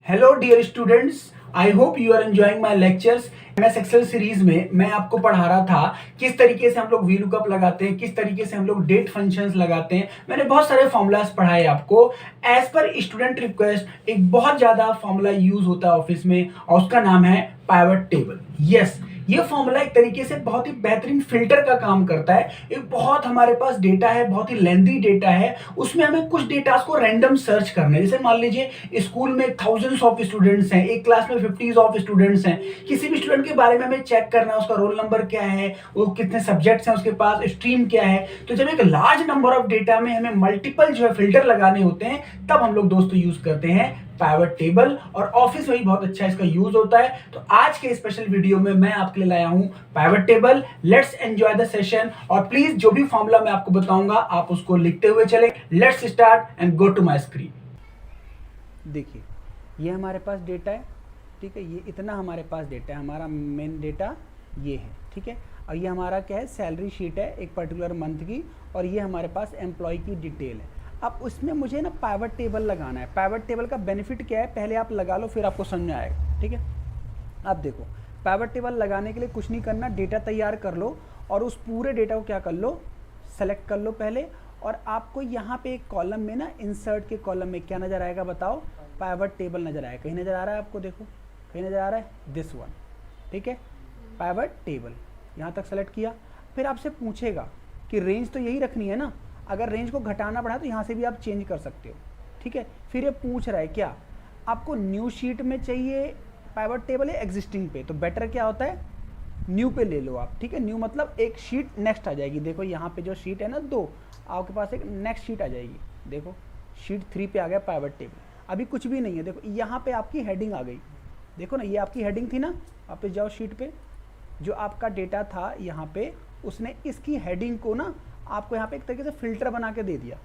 Hello dear students, I hope you are enjoying my lectures. MS Excel series में मैं आपको पढ़ा रहा था किस तरीके से हम लोग वी लुकअप लगाते हैं, किस तरीके से हम लोग डेट फंक्शंस लगाते हैं। मैंने बहुत सारे फॉर्मूलाज पढ़ाए आपको। एज पर स्टूडेंट रिक्वेस्ट एक बहुत ज्यादा फॉर्मूला यूज होता है ऑफिस में और उसका नाम है पाइवट टेबल। यस, ये फॉर्मूला एक तरीके से बहुत ही बेहतरीन फिल्टर का काम करता है। एक बहुत हमारे पास डेटा है, बहुत ही लेंथी डेटा है, उसमें हमें कुछ डेटा को रैंडम सर्च करना है। जैसे मान लीजिए स्कूल में थाउजेंड्स ऑफ स्टूडेंट्स हैं, एक क्लास में 50 ऑफ स्टूडेंट्स हैं। किसी भी स्टूडेंट के बारे में हमें चेक करना है, उसका रोल नंबर क्या है, वो कितने सब्जेक्ट्स हैं उसके पास, स्ट्रीम क्या है। तो जब एक लार्ज नंबर ऑफ डेटा में हमें मल्टीपल जो है फिल्टर लगाने होते हैं, तब हम लोग दोस्तों यूज करते हैं पाइवट टेबल, और ऑफिस में भी बहुत अच्छा इसका यूज होता है। तो आज के स्पेशल वीडियो में मैं आपके लिए लाया हूं pivot table. Let's enjoy the session, और प्लीज जो भी फॉर्मूला मैं आपको बताऊंगा आप उसको लिखते हुए चलें। Let's start and go to my screen. देखिए, ये हमारे पास डेटा है, ठीक है। ये इतना हमारे पास डेटा है, हमारा मेन डेटा ये है, ठीक है। और ये हमारा क्या है, सैलरी शीट है एक पर्टिकुलर मंथ की, और ये हमारे पास एम्प्लॉय की डिटेल है। अब उसमें मुझे ना पाइवट टेबल लगाना है। पाइवट टेबल का बेनिफिट क्या है, पहले आप लगा लो फिर आपको समझ में आएगा, ठीक है। अब देखो, पाइवट टेबल लगाने के लिए कुछ नहीं करना, डेटा तैयार कर लो और उस पूरे डेटा को क्या कर लो, सेलेक्ट कर लो पहले। और आपको यहाँ पे एक कॉलम में ना, इंसर्ट के कॉलम में क्या नज़र आएगा बताओ, पाइवट टेबल नज़र आएगा। कहीं नज़र आ रहा है आपको, देखो कहीं नज़र आ रहा है, दिस वन, ठीक है। पाइवट टेबल यहाँ तक सेलेक्ट किया। फिर आपसे पूछेगा कि रेंज तो यही रखनी है ना, अगर रेंज को घटाना पड़ा तो यहाँ से भी आप चेंज कर सकते हो, ठीक है। फिर ये पूछ रहा है क्या आपको न्यू शीट में चाहिए पाइवट टेबल या एग्जिस्टिंग पे, तो बेटर क्या होता है, न्यू पे ले लो आप, ठीक है। न्यू मतलब एक शीट नेक्स्ट आ जाएगी। देखो यहाँ पे जो शीट है ना, दो, आपके पास एक नेक्स्ट शीट आ जाएगी। देखो शीट 3 पे आ गया पाइवट टेबल। अभी कुछ भी नहीं है, देखो यहाँ पे आपकी हेडिंग आ गई। देखो ना, ये आपकी हेडिंग थी ना, वापस जाओ शीट पे, जो आपका डेटा था यहाँ पे, उसने इसकी हेडिंग को ना आपको यहाँ पे एक तरीके से फिल्टर बना के दे दिया।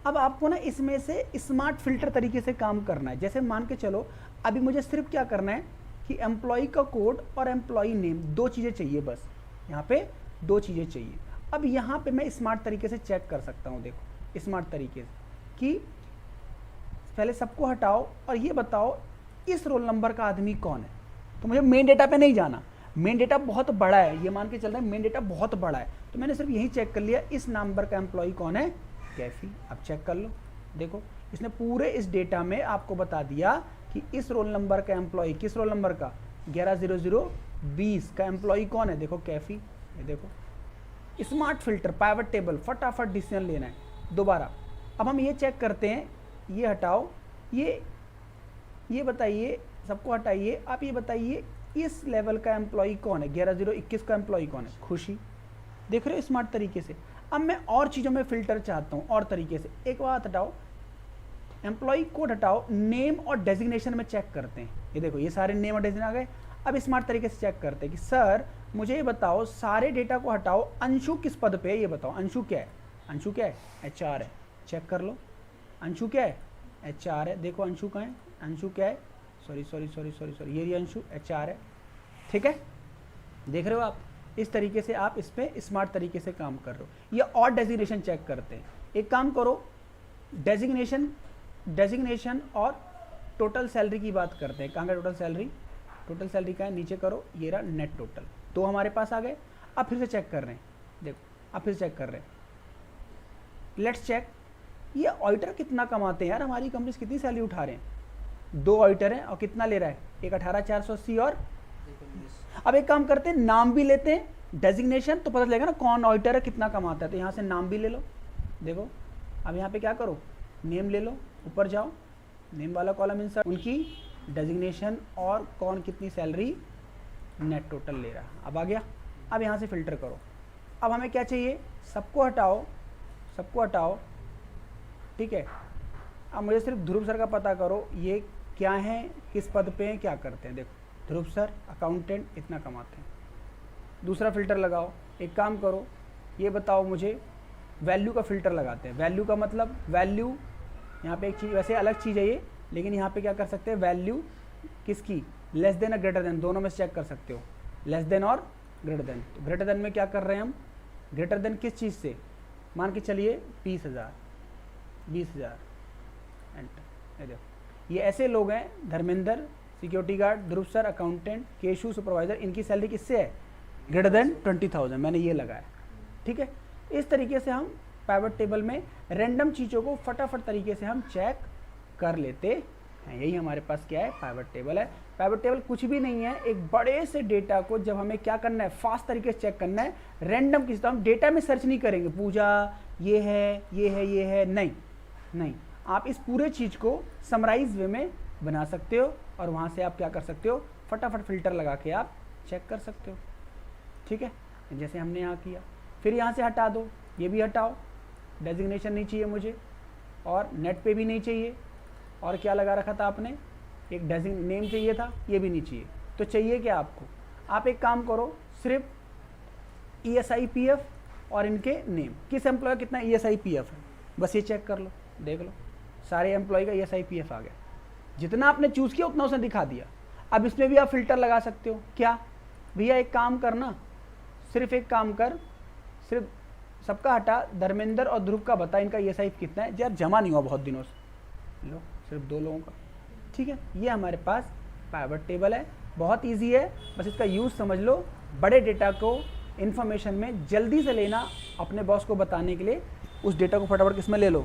अब आपको ना इसमें से स्मार्ट फिल्टर तरीके से काम करना है। जैसे मान के चलो, अभी मुझे सिर्फ क्या करना है कि एम्प्लॉय का कोड और एम्प्लॉय नेम, दो चीज़ें चाहिए बस, यहाँ पे दो चीज़ें चाहिए। अब यहाँ पे मैं स्मार्ट तरीके से चेक कर सकता हूँ, देखो स्मार्ट तरीके से, कि पहले सबको हटाओ और ये बताओ इस रोल नंबर का आदमी कौन है। तो मुझे मेन डेटा पे नहीं जाना, मेन डेटा बहुत बड़ा है, ये मान के चल रहा है मेन डेटा बहुत बड़ा है, तो मैंने सिर्फ यही चेक कर लिया इस नंबर का एम्प्लॉय कौन है, कैफी। अब चेक कर लो, देखो इसने पूरे इस डेटा में आपको बता दिया कि इस रोल नंबर का एम्प्लॉय, किस रोल नंबर का, 110020 का एम्प्लॉय कौन है, देखो कैफी। ये देखो स्मार्ट फिल्टर, पाइवट टेबल, फटाफट डिसीजन लेना है। दोबारा अब हम ये चेक करते हैं, ये हटाओ, ये बताइए, सबको हटाइए, आप ये बताइए इस लेवल का एम्प्लॉय कौन है, 11021 का एम्प्लॉय कौन है, खुशी। देख रहे हो स्मार्ट तरीके से। अब मैं और चीज़ों में फिल्टर चाहता हूँ और तरीके से। एक बात हटाओ, एम्प्लॉय कोड हटाओ, नेम और डेजिग्नेशन में चेक करते हैं। ये देखो ये सारे नेम और डेजिग्नेशन आ गए। अब स्मार्ट तरीके से चेक करते हैं कि सर मुझे ये बताओ, सारे डेटा को हटाओ, अंशु किस पद पे है ये बताओ। अंशु क्या है, अंशु क्या है, HR है, चेक कर लो। अंशु क्या है, HR है। देखो अंशु कहाँ है, अंशु क्या है, सॉरी, ये अंशु HR है, ठीक है। देख रहे हो आप, इस तरीके से आप इस पे स्मार्ट तरीके से काम कर रहे हो। ये और डेजिग्नेशन चेक करते हैं। एक काम करो, डेजिग्नेशन और टोटल सैलरी की बात करते हैं। कहाँ का टोटल सैलरी, टोटल सैलरी का है, नीचे करो, ये रहा नेट टोटल, तो हमारे पास आ गए। अब फिर से चेक कर रहे हैं, देखो अब फिर से चेक कर रहे हैं। लेट्स चेक, ये ऑडिटर कितना कमाते हैं यार, हमारी कंपनी से कितनी सैलरी उठा रहे हैं, 2 ऑडिटर हैं और कितना ले रहा है, एक 18,480 और अब एक काम करते हैं, नाम भी लेते हैं, डेजिग्नेशन तो पता चलेगा ना कौन ऑडिटर है, कितना कमाता है। तो यहाँ से नाम भी ले लो, देखो अब यहाँ पे क्या करो, नेम ले लो, ऊपर जाओ, नेम वाला कॉलम इंसर्ट, उनकी डेजिग्नेशन और कौन कितनी सैलरी, नेट टोटल ले रहा है। अब आ गया। अब यहाँ से फिल्टर करो। अब हमें क्या चाहिए, सबको हटाओ, सबको हटाओ, ठीक है। अब मुझे सिर्फ ध्रुव सर का पता करो, ये क्या है, किस पद पे हैं, क्या करते हैं। देखो ध्रुव सर अकाउंटेंट, इतना कमाते हैं। दूसरा फिल्टर लगाओ, एक काम करो, ये बताओ मुझे, वैल्यू का फिल्टर लगाते हैं। वैल्यू का मतलब, वैल्यू यहाँ पे एक चीज़, वैसे अलग चीज़ है ये, लेकिन यहाँ पे क्या कर सकते हैं, वैल्यू किसकी, लेस देन और ग्रेटर देन, दोनों में से चेक कर सकते हो, लेस देन और ग्रेटर देन। तो ग्रेटर देन में क्या कर रहे हैं हम, ग्रेटर देन किस चीज़ से, मान के चलिए 20,000, 20,000 एंटर। ये देखो ये ऐसे लोग हैं, धर्मेंद्र सिक्योरिटी गार्ड, ध्रुव सर अकाउंटेंट, केशु सुपरवाइजर, इनकी सैलरी किससे है, ग्रेटर देन 20,000, मैंने ये लगाया। ठीक है, इस तरीके से हम पाइवट टेबल में रैंडम चीज़ों को फटाफट तरीके से हम चेक कर लेते हैं। यही हमारे पास क्या है, पाइवट टेबल है। पाइवट टेबल कुछ भी नहीं है, एक बड़े से डेटा को जब हमें क्या करना है, फास्ट तरीके से चेक करना है, रैंडम किसी तरह हम डेटा में सर्च नहीं करेंगे, पूजा ये है ये है ये है, नहीं, आप इस पूरे चीज़ को समराइज वे में बना सकते हो और वहाँ से आप क्या कर सकते हो, फटाफट फिल्टर लगा के आप चेक कर सकते हो। ठीक है, जैसे हमने यहाँ किया। फिर यहाँ से हटा दो, ये भी हटाओ, डेजिग्नेशन नहीं चाहिए मुझे, और नेट पे भी नहीं चाहिए, और क्या लगा रखा था आपने, एक डेजिग्न नेम चाहिए था, ये भी नहीं चाहिए। तो चाहिए क्या आपको, आप एक काम करो, सिर्फ ESIPF और इनके नेम, किस एम्प्लॉय का कितना ESIPF है, बस ये चेक कर लो, देख लो सारे एम्प्लॉय का ESIPF आ गया। जितना आपने चूज़ किया उतना उसने दिखा दिया। अब इसमें भी आप फिल्टर लगा सकते हो, क्या भैया एक काम करना, सिर्फ एक काम कर, सिर्फ सबका हटा, धर्मेंद्र और ध्रुव का बता इनका ESIP कितना है, यार जमा नहीं हुआ बहुत दिनों से, लो सिर्फ 2 लोगों का। ठीक है, ये हमारे पास पाइवट टेबल है, बहुत इजी है, बस इसका यूज़ समझ लो। बड़े डेटा को इन्फॉर्मेशन में जल्दी से लेना, अपने बॉस को बताने के लिए उस डेटा को फटाफट किस में ले लो,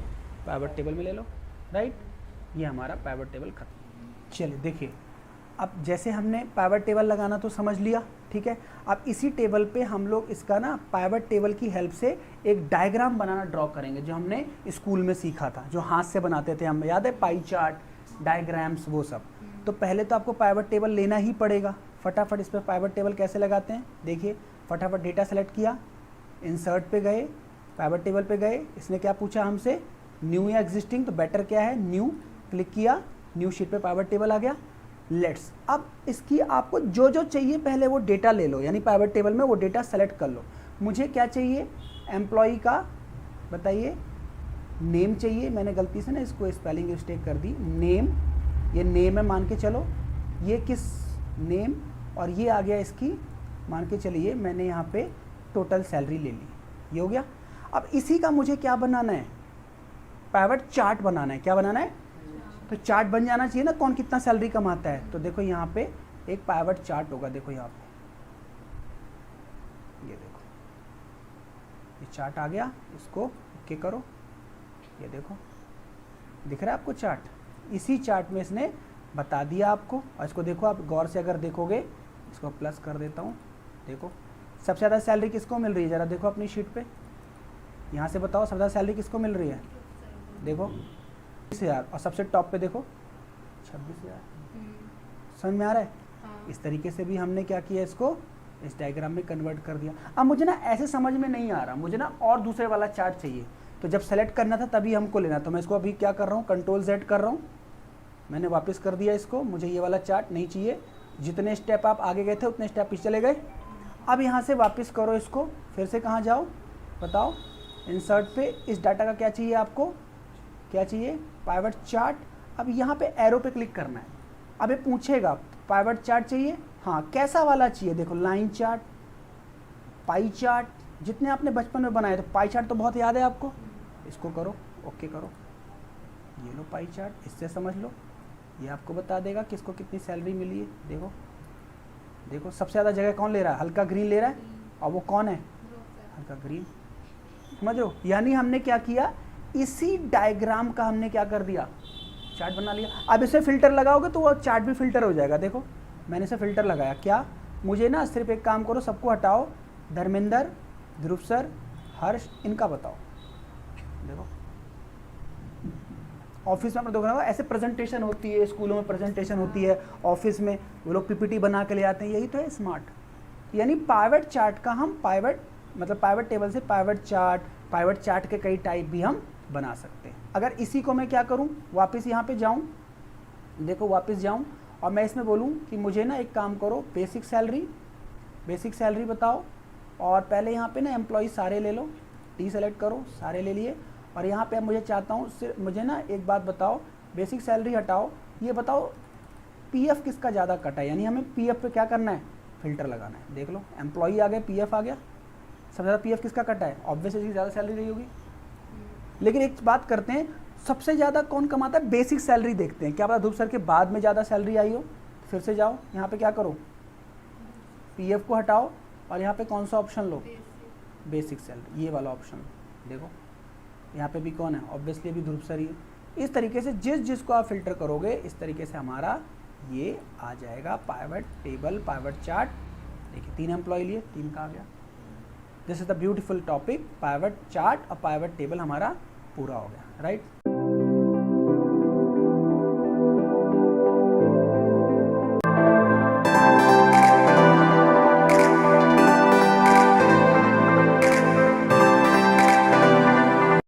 पाइवट टेबल में ले लो, राइट। ये हमारा पाइवट टेबल खत्म। चलिए देखिए, अब जैसे हमने पाइवट टेबल लगाना तो समझ लिया, ठीक है। अब इसी टेबल पे हम लोग इसका ना पाइवट टेबल की हेल्प से एक डायग्राम बनाना ड्रॉ करेंगे, जो हमने स्कूल में सीखा था, जो हाथ से बनाते थे हम, याद है, पाई चार्ट, डायग्राम्स, वो सब। तो पहले तो आपको पाइवट टेबल लेना ही पड़ेगा। फटाफट इस पर पाइवट टेबल कैसे लगाते हैं, देखिए, फटाफट डेटा सेलेक्ट किया, इंसर्ट पे गए, पाइवट टेबल पे गए, इसने क्या पूछा हमसे, न्यू या एग्जिस्टिंग, तो बेटर क्या है, न्यू, क्लिक किया, न्यू शीट पे पाइवट टेबल आ गया। लेट्स, अब इसकी आपको जो जो चाहिए पहले वो डेटा ले लो, यानी पाइवट टेबल में वो डेटा सेलेक्ट कर लो। मुझे क्या चाहिए, एम्प्लॉय का बताइए, नेम चाहिए, मैंने गलती से ना इसको स्पेलिंग मिस्टेक कर दी, नेम, ये नेम है मान के चलो, ये किस नेम, और ये आ गया इसकी, मान के चलिए मैंने यहाँ पे टोटल सैलरी ले ली, ये हो गया। अब इसी का मुझे क्या बनाना है, पाइवट चार्ट बनाना है। क्या बनाना है, तो चार्ट बन जाना चाहिए ना, कौन कितना सैलरी कमाता है। तो देखो यहाँ पे एक पाइवट चार्ट होगा, देखो यहाँ पे, ये देखो, ये चार्ट आ गया, इसको ओके करो, ये देखो दिख रहा है आपको चार्ट। इसी चार्ट में इसने बता दिया आपको, और इसको देखो आप गौर से अगर देखोगे, इसको प्लस कर देता हूँ, देखो सबसे ज़्यादा सैलरी किसको मिल रही है, ज़रा देखो अपनी शीट पे, यहाँ से बताओ सबसे ज़्यादा सैलरी किसको मिल रही है, देखो 20,000, और सबसे टॉप पे देखो 26,000। समझ में आ रहा है। हाँ। इस तरीके से भी हमने क्या किया, इसको इस डायग्राम में कन्वर्ट कर दिया। अब मुझे ना ऐसे समझ में नहीं आ रहा, मुझे ना और दूसरे वाला चार्ट चाहिए, तो जब सेलेक्ट करना था तभी हमको लेना, तो मैं इसको अभी क्या कर रहा हूँ, Ctrl+Z कर रहा हूँ, मैंने वापस कर दिया इसको, मुझे ये वाला चार्ट नहीं चाहिए। जितने स्टेप आप आगे गए थे उतने स्टेप पीछे चले गए। अब यहाँ से वापस करो इसको, फिर से कहाँ जाओ बताओ, इंसर्ट पे, इस डाटा का क्या चाहिए आपको, क्या चाहिए, पाइवट चार्ट। अब यहाँ पे एरो पे क्लिक करना है। अब ये पूछेगा पाइवट चार्ट चाहिए, हाँ कैसा वाला चाहिए, देखो लाइन चार्ट, पाई चार्ट, जितने आपने बचपन में बनाए थे, पाई चार्ट तो बहुत याद है आपको, इसको करो, ओके करो, ये लो पाई चार्ट, इससे समझ लो, ये आपको बता देगा किसको कितनी सैलरी मिली है। देखो देखो सबसे ज़्यादा जगह कौन ले रहा है, हल्का ग्रीन ले रहा है, और वो कौन है, हल्का ग्रीन, समझ लो। यानी हमने क्या किया, इसी डायग्राम का हमने क्या कर दिया, चार्ट बना लिया। अब इसे फिल्टर लगाओगे तो वो चार्ट भी फिल्टर हो जाएगा। देखो मैंने इसे फिल्टर लगाया, क्या मुझे ना सिर्फ एक काम करो, सबको हटाओ, धर्मेंद्र, ध्रुव सर, हर्ष, इनका बताओ। देखो ऑफिस में आपने देखा ऐसे प्रेजेंटेशन होती है, स्कूलों में प्रेजेंटेशन होती है, ऑफिस में वो लोग पीपीटी बना के ले आते हैं, यही तो है स्मार्ट। यानी पाइवट चार्ट का हम पाइवट मतलब पाइवट टेबल से पाइवट चार्ट के कई टाइप भी हम बना सकते हैं। अगर इसी को मैं क्या करूं, वापस यहाँ पे जाऊं, देखो वापस जाऊं और मैं इसमें बोलूं कि मुझे ना एक काम करो, बेसिक सैलरी बताओ, और पहले यहाँ पे ना एम्प्लॉय सारे ले लो, टी सेलेक्ट करो, सारे ले लिए, और यहाँ पे मुझे चाहता हूँ सिर्फ मुझे ना एक बात बताओ, बेसिक सैलरी हटाओ, ये बताओ पीएफ किसका ज़्यादा कटा है, यानी हमें पीएफ पे क्या करना है, फिल्टर लगाना है। देख लो एम्प्लॉई आ गए, पीएफ आ गया, सबसे ज़्यादा पीएफ किसका कटा है, ऑब्वियसली ज़्यादा सैलरी रही होगी। लेकिन एक बात करते हैं, सबसे ज़्यादा कौन कमाता है? बेसिक सैलरी देखते हैं। क्या पता ध्रुव सर के बाद में ज़्यादा सैलरी आई हो। फिर से जाओ यहाँ पे क्या करो, पीएफ को हटाओ और यहाँ पे कौन सा ऑप्शन लो, बेसिक सैलरी, ये वाला ऑप्शन लो। देखो यहाँ पे भी कौन है, ऑब्वियसली अभी ध्रुव सर ही है। इस तरीके से जिसको आप फिल्टर करोगे इस तरीके से हमारा ये आ जाएगा पाइवट टेबल, पाइवट चार्ट। देखिए 3 एम्प्लॉय लिए, 3 का आ गया। This is the beautiful topic, pivot chart और पाइवट टेबल हमारा पूरा हो गया, राइट।